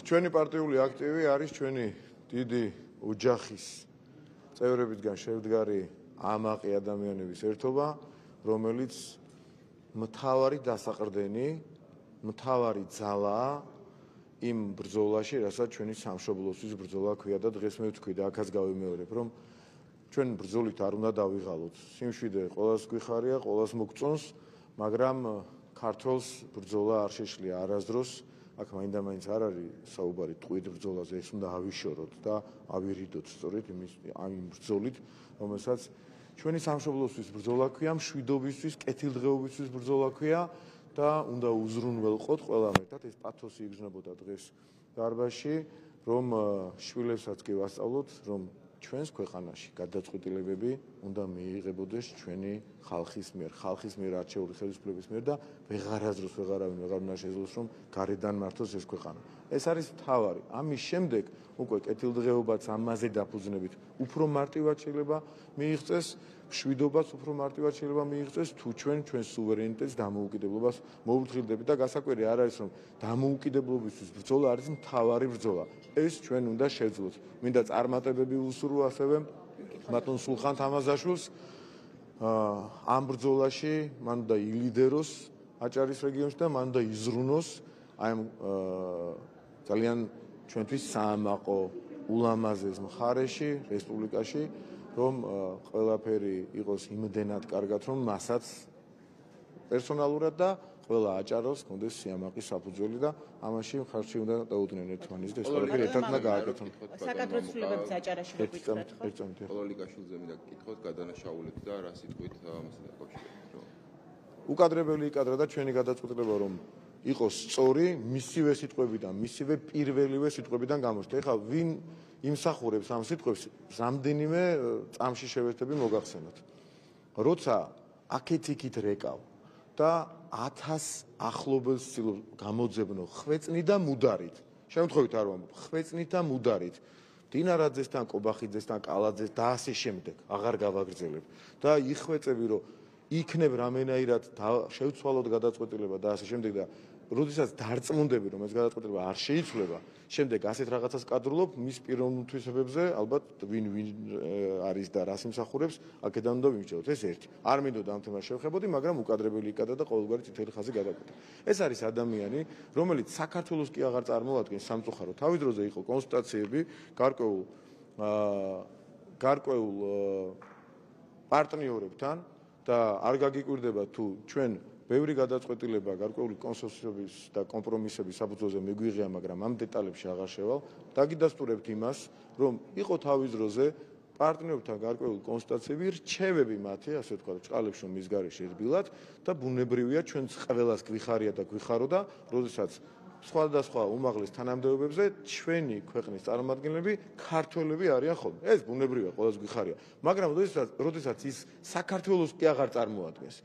ჩვენი პარტიული აქტივი არის ჩვენი დიდი ოჯახის წევრებისგან შემდგარი ამაყი ადამიანების ერთობა, რომელიც მთავარი დასაყრდენი, მთავარი ძალაა იმ ბრძოლაში, რასაც ჩვენი სამშობლოსთვის ბრძოლა ქვია და დღეს მე ვთქვი და აქაც გავიმეორებ, რომ ჩვენ ბრძოლით არ უნდა დავიღალოთ. სიმშვიდე ყველას გვიხარია, ყველას მოგწონს, მაგრამ ქართველს ბრძოლა არ შეშლია არასდროს. აქ მაინდა-მაინც არ არის საუბარი ტყვით ბრძოლაზე, ეს უნდა ავიშოროთ და ავირიდოთ სწორედ იმ ბრძოლით, რომელსაც ჩვენი სამშობლოსთვის ბრძოლა ქვია, მშვიდობისთვის, კეთილდღეობისთვის ბრძოლა ქვია და უნდა უზრუნველყოთ ყველამ ერთად. ეს პათოსი იგრძნობოდა დღეს დარბაზში, რომ შვილებსაც კი ვასწავლოთ, რომ ჩვენს ქვეყანაში გადაწყვეტილებები უნდა მიიღებოდეს ჩვენი ხალხის მიერ არჩეული ხელისუფლების მიერ და ვეღარასდროს ვეღარავინ უნდა შეძლოს, რომ გარედან მართოს ეს ქვეყანა. ეს არის მთავარი. ამის შემდეგ უკვე კეთილდღეობაც ამაზე დაფუძნებით უფრო მარტივად შეიძლება მიიღწეს, მშვიდობაც უფრო მარტივად შეიძლება მიიღწეს, თუ ჩვენს სუვერენიტეტს დამოუკიდებლობას მოუთხრილდებით და გასაკვირი არ არის, რომ დამოუკიდებლობისთვის ბრძოლა არის მთავარი ბრძოლა. ეს ჩვენ უნდა შეძლოთ. მინდა წარმატებები უსურვო ასევე ბატონ სულხან თამაზაშვილს ამ ბრძოლაში, მან უნდა ილიდეროს აჭარის რეგიონში და მან უნდა იზრუნოს აი ამ ძალიან ჩვენთვის საამაყო ულამაზეს მხარეში, რესპუბლიკაში, რომ ყველაფერი იყოს იმდენად კარგად, რომ მასაც პერსონალურად და ყველა აჭარელს კონდეს სიამაყის საფუძველი და ამაში ხარჯი უნდა დაუდგნენ ერთმანეთს და ეს ყველაფერი ერთად უნდა გააკეთონ. საკადროს ცვლილებებს აჭარაში რო გითხრათ, ხო? პოლოლიკაშვილზე მინდა გკითხოთ გადანაშაულებს და რა სიტყვით ამასთან დაკავშირებით. უკადრებელი იკადრა და ჩვენი გადაწყვეტილება რომ იყოს სწორი, მისივე სიტყვებიდან, მისივე პირველივე სიტყვებიდან გამოჩნდა. ეხლა ვინ იმსახურებს ამ სიტყვებს, რამდენიმე წამში შევერთები მოგახსენოთ. როცა აქეთ-იქით რეკავ და 1000 ახლობელს ცდილობ გამოძებნო ხვეწნით და მუდარით. შემთხვევით არ ვამბობ, ხვეწნით და მუდარით. დინარაძესთან, კობახიძესთან, კალაძეს და ასე შემდეგ აღარ გავაგრძელებ. და იხვეწები რომ იქნებ რამენაირად შევცვალოთ გადაწყვეტილება და ასე შემდეგ და როდესაც დარწმუნდები რომ ეს გადაწყვეტილება არ შეიცვლება, შემდეგ ასეთ რაღაცას კადრულობ მის პიროვნულ თვისებებზე, ალბათ ვინ არის და რას იმსახურებს, აქედან უნდა ვიმსჯელოთ. ეს ერთი. არ მინდოდა ამ თემას შევხებოდი, მაგრამ უკადრებელი იკადრა და ყოველგვარი წითელი ხაზი გადაკვეთა. ეს არის ადამიანი, რომელიც საქართველოს კი აღარ წარმოადგენს სამწუხაროდ. თავის დროზე იყო კონსულტაციები გარკვეულ პარტნიორებთან და არ გაგიკვირდება თუ ჩვენ ბევრი გადაწყვეტილება გარკვეული კონსენსუსების და კომპრომისების საფუძველზე მიგვიღია, მაგრამ ამ დეტალებში აღარ შევალ. დაგიდასტურებთ იმას, რომ იყო თავის დროზე პარტნიორებთან გარკვეული კონსულტაციები, რჩევები მათი, ასე ვთქვათ, ჭყალებს რომ მის გარეშე ერბილად და ბუნებრივია ჩვენც ყველას გვიხარია და გვიხარო და როდესაც სხვადასხვა უმაღლეს თანამდებობებზე ჩვენი ქვეყნის წარმომადგენლები ქართველები არიან ხოლმე. ეს ბუნებრივია, ყველას გვიხარია. მაგრამ როდესაც ის საქართველოს კი აღარ წარმოადგენს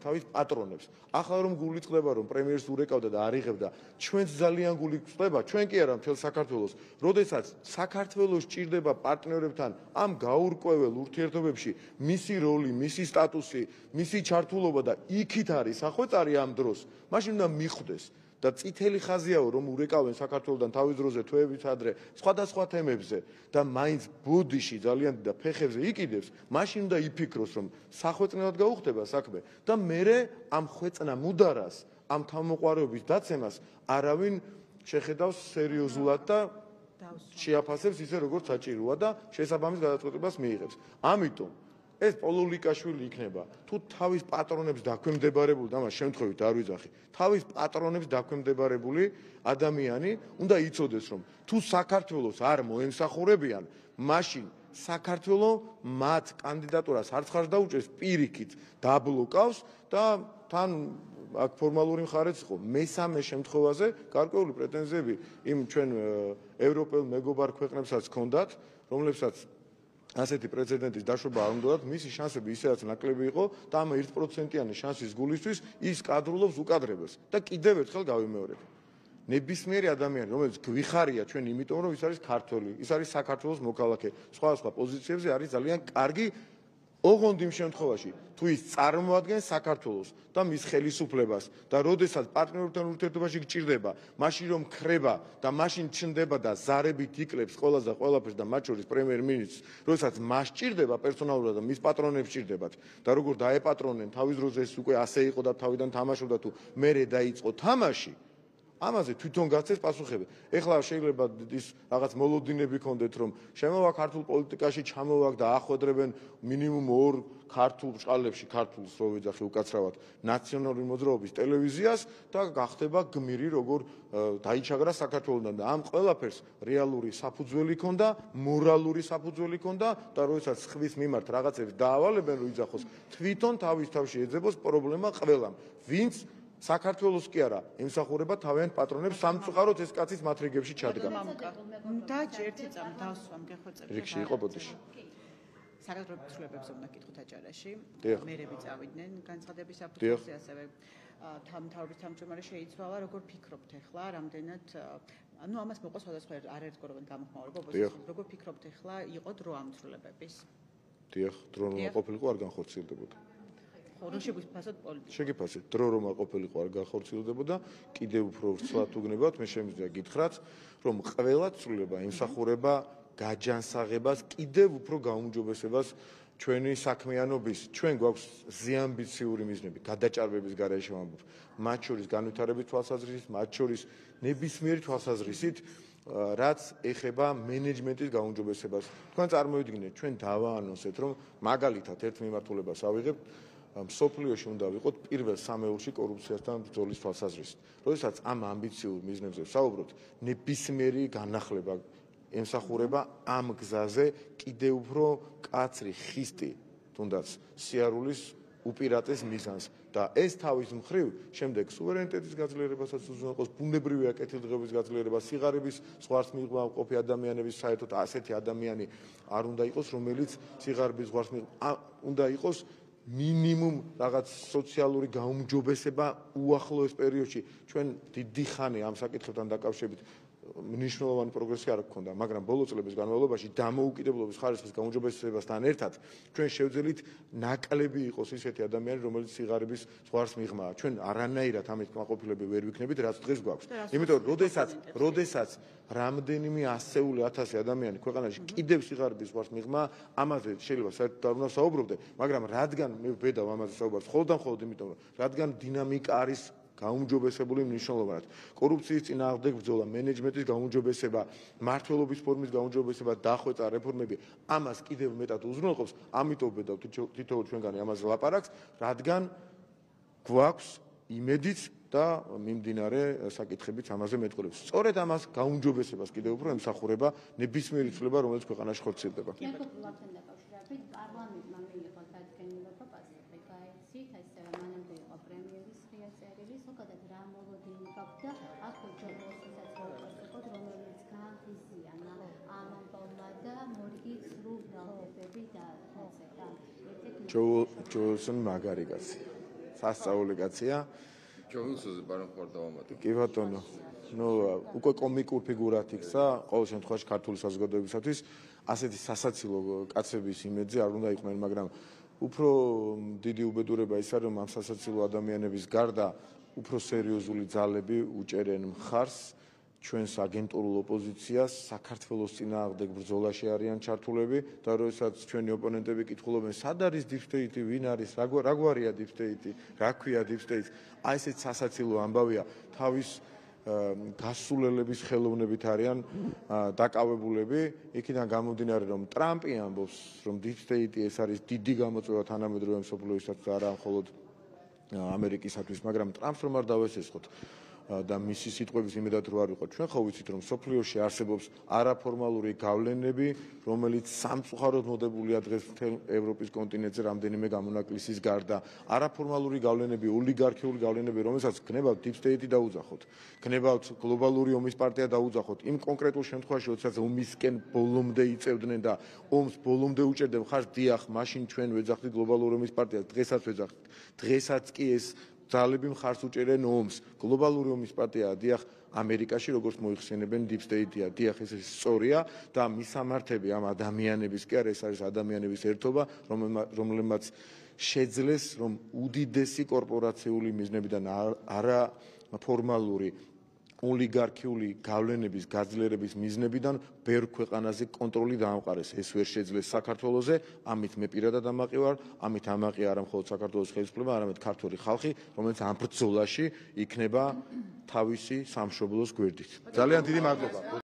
თავის პატრონებს. ახლა რომ გული წყდება, რომ პრემიერს ურეკავდა და არ იღებდა, ჩვენც ძალიან გული წყდება, ჩვენ კი არა მთელ საქართველოს. როდესაც საქართველოს ჭირდება პარტნიორებთან ამ გაურკვეველ ურთიერთობებში მისი როლი, მისი სტატუსი, მისი ჩართულობა და იქით არის სახვეწარი ამ დროს, მაშინ უნდა მიხვდეს. და წითელი ხაზიაო რომ ურეკავენ საქართველოსთან თავის დროზე თვეებით ადრე სხვადასხვა თემებზე და მაინც ბოდიში ძალიან და ფეხებზე იყიდებს, მაშინ უნდა იფიქროს რომ სახვეწნად გაუხდება საქმე და მერე ამ ხვეწნა მუდარას, ამ თავმოყარეობის დაცემას არავინ შეხედავს სერიოზულად და შეაფასებს ისე როგორც საჭიროა და შესაბამის გადაწყვეტილებას მიიღებს. ამიტომ ეს პოლოლიკაშვილი იქნება თუ თავის პატრონებს დაქვემდებარებული და მას შემთხვევით არ ვიძახი, თავის პატრონებს დაქვემდებარებული ადამიანი უნდა იცოდეს, რომ თუ საქართველოს არ მოემსახურებიან, მაშინ საქართველო მათ კანდიდატურას არც ხარს დაუჭერს, პირიქით დაბლოკავს და თან აქ ფორმალური მხარეც იყო მესამე შემთხვევაზე გარკვეული პრეტენზიები იმ ჩვენ ევროპელ მეგობარ ქვეყნებსაც ჰქონდათ, რომლებსაც ასეთი პრეცედენტის დაშვება არ უნდათ, მისი შანსები ისედაც ნაკლები იყო და ამ 1%-იანი შანსის გულისთვის ის კადრულობს უკადრებელს და კიდევ ერთხელ გავიმეორებ. ნებისმიერი ადამიანი, რომელიც გვიხარია ჩვენ იმიტომ, რომ ის არის ქართველი, ის არის საქართველოს მოქალაქე, სხვადასხვა პოზიციებზე არის ძალიან კარგი ოღონდ იმ შემთხვევაში, თუ ის წარმოადგენს საქართველოს და მის ხელისუფლებას და როდესაც პარტნიორებთან ურთიერთობაში გჭირდება, მაშინ რომ ხრება და მაშინ ჩნდება და ზარებით იკლებს ყველას და ყველაფერს და მათ შორის პრემიერ-მინისტრს, როდესაც მას ჭირდება პერსონალურად და მის პატრონებს ჭირდებათ და როგორ დაეპატრონენ თავის დროზე ეს უკვე ასე იყო და თავიდან თამაშობდა თუ მერე დაიწყო თამაში, ამაზე თვითონ გაცეს პასუხები. ეხლა შეიძლება ის რაღაც მოლოდინები ქონდეთ, რომ შემოვა ქართულ პოლიტიკაში ჩამოვაკ და ახვედრებენ მინიმუმ 2 ქართულ ბრჭყალებში, ქართულს რო ვეძახი უკაცრავად, ნაციონალური მოძრაობის ტელევიზიას და გახდება გმირი, როგორ დაიჩაგრა საქართველოსთან და ამ ყველაფერს რეალური საფუძველი ქონდა, მორალური საფუძველი ქონდა და როდესაც ხვის მიმართ რაღაცებს დაავალებენ, რომ იძახოს, თვითონ თავის თავში ეძებოს პრობლემა ყველამ. ვინც საქართველოს კი არა, ემსახურება თავიანთ პატრონებს, სამწუხაროდ ეს კაცის მათ რიგებში ჩადგა. და ერთი წამ დავსვამ გეხვეწები. რიგში იყო ბოდიში. საქართველოს ცვლილებებზე უნდა კითხოთ აჭარაში. მერები წავიდნენ განცხადების საფუძველზე, ასევე მთავრობის თავმჯდომარე შეიცვალა. როგორ ფიქრობთ ახლა, რამდენად ანუ ამას მოყვა სხვადასხვა არაერთგვაროვანი გამოხმაურება, როგორ ფიქრობთ ახლა იყო დრო ამ ცვლილებების? დიახ, დრო რომ ყოფილიყო არ განხორციელდებოდა. ხო, შეგვიფასოთ პოლიტიკა. შეგიფასეთ, დრო რომ ყოფილიყო არ განხორციელდებოდა, კიდევ უფრო ვრცლად უგნებავთ, მე შემიძლია გითხრათ, რომ ყველა ცვლილება ემსახურება გაჯანსაღებას, კიდევ უფრო გაუმჯობესებას ჩვენი საქმიანობის, ჩვენ გვაქვს ზეამბიციური მიზნები, გადაჭარბების გარეშე ვამბობ, მათ შორის განვითარების თვალსაზრისით, მათ შორის ნებისმიერი თვალსაზრისით, რაც ეხება მენეჯმენტის გაუმჯობესებას. თქვენ წარმოვიდგინეთ, ჩვენ დავაანონსეთ, რომ მაგალითად ერთ მიმართულებას ავიღებთ, მსოფლიოში უნდა ვიყოთ პირველ სამეულში კორუფციასთან ბრძოლის თვალსაზრისით. როდესაც ამ ამბიციურ მიზნებზე ვსაუბრობთ, ნებისმიერი განახლება ემსახურება ამ გზაზე კიდევ უფრო კაცრი, ხისტი, თუნდაც სიარულის უპირატეს მიზანს და ეს თავის მხრივ შემდეგ სუვერენიტეტის გაძლიერებასაც უზრუნველყოფს, ბუნებრივი აკეთილდღეობის გაძლიერებას, სიღარიბის ზღვარს მიღმა მყოფი ადამიანების საერთოდ ასეთი ადამიანი არ უნდა იყოს, რომელიც სიღარიბის ზღვარს უნდა იყოს მინიმუმ რაღაც სოციალური გაუმჯობესება უახლოეს პერიოდში. ჩვენ დიდი ხანი ამ საკითხებთან დაკავშირებით მნიშვნელოვანი პროგრესი არ გქონდა, მაგრამ ბოლო წლების განმავლობაში დამოუკიდებლობის ხარისხის გაუმჯობესებასთან ერთად ჩვენ შევძელით ნაკლები იყოს ისეთი ადამიანი, რომელიც სიღარიბის ზღვარს მიღმაა. ჩვენ არანაირად ამით კმაყოფილები ვერ ვიქნებით, რაც დღეს გვაქვს. იმიტომ როდესაც რამდენიმე ასეული ათასი ადამიანი ქვეყანაში კიდევ სიღარიბის ზღვარს მიღმაა, ამაზე შეიძლება საერთოდ არ უნდა საუბრობდე, მაგრამ რადგან მე ვბედავ ამაზე საუბარს, მხოლოდ იმიტომ, რომ რადგან დინამიკა არის გაუმჯობესებული მნიშვნელოვნად. კორუფციის წინააღმდეგ ბრძოლა, მენეჯმენტის გაუმჯობესება, მმართველობის ფორმის გაუმჯობესება, დახვეწა, რეფორმები, ამას კიდევ მეტად უზრუნველყოფს, ამიტომ ვბედავ თითოეულ ჩვენგანი ამაზე ლაპარაკს, რადგან გვაქვს იმედიც და მიმდინარე საკითხებიც ამაზე მეტყველებს. სწორედ ამას გაუმჯობესებას კიდევ უფრო ემსახურება ნებისმიერი ცვლილება, რომელიც ქვეყანაში ხორციელდება. ჯოულსონ მაგარი კაცი. სასწაული კაცია. ჯოულსონზე ბარემ ხარ დავამატე. კი ბატონო. უკვე კომიკურ ფიგურად იქცა, ყოველ შემთხვევაში ქართული საზოგადოებისათვის ასეთი სასაცილო კაცების იმედზე არ უნდა იყვნენ, მაგრამ უფრო დიდი უბედურება ის არის, რომ ამ სასაცილო ადამიანების გარდა უფრო სერიოზული ძალები უჭერენ მხარს ჩვენს აგენტურულ ოპოზიციას, საქართველოს წინააღმდეგ ბრძოლაში არიან ჩართულები და როდესაც ჩვენი ოპონენტები კითხულობენ, სად არის deep state-ი, ვინ არის, რა გვარია deep state-ი, რა ქვია deep state-ს, აი ესეთ სასაცილო ამბავია, თავის გასულელების ხელოვნებით არიან დაკავებულები, იქიდან გამომდინარე, რომ ტრამპი ამბობს, რომ deep state-ი ეს არის დიდი გამოწვევა თანამედროვე მსოფლიოისათვის და არა მხოლოდ ამერიკისათვის, მაგრამ ტრამპს რომ არ დავესესხოთ და მისი სიტყვების იმედად რო არ ვიყოთ. ჩვენ ხო ვიცით, რომ სოფლიოში არსებობს არაფორმალური გავლენები, რომელიც სამწუხაროდ მოდებულია დღეს მთელ ევროპის კონტინენტზე რამდენიმე გამონაკლისის გარდა. არაფორმალური გავლენები, ოლიგარქიული გავლენები, რომელსაც გნებავთ deep state-ი დაუძახოთ. გნებავთ გლობალური ომის პარტია დაუძახოთ. იმ კონკრეტულ შემთხვევაში, როდესაც ომისკენ ბოლომდე იწევდნენ და ომს ბოლომდე უჭერდნენ მხარს, დიახ, მაშინ ჩვენ ვეძახდით გლობალური ომის პარტიას, დღესაც ვეძახდით. დღესაც კი ეს ძალები მხარს უჭერენ ომს. გლობალური ომის პატია დიახ ამერიკაში როგორც მოიხსენებენ deep state-ია, დიახ ეს სწორია და მისამართები ამ ადამიანების კი არა, ეს არის ადამიანების ერთობა, რომელმაც შეძლეს რომ უდიდესი კორპორაციული მიზნებიდან არა ფორმალური ოლიგარქიული გავლენების გაძლიერების მიზნებიდან ბევრ ქვეყანაზე კონტროლი დაამყარეს. ეს ვერ შეძლეს საქართველოზე, ამით მე პირადად ამაყი ვარ, ამით ამაყია არა მხოლოდ საქართველოს ხელისუფლება, არამედ ქართული ხალხი, რომელიც ამ ბრძოლაში იქნება თავისი სამშობლოს გვერდით. ძალიან დიდი მადლობა.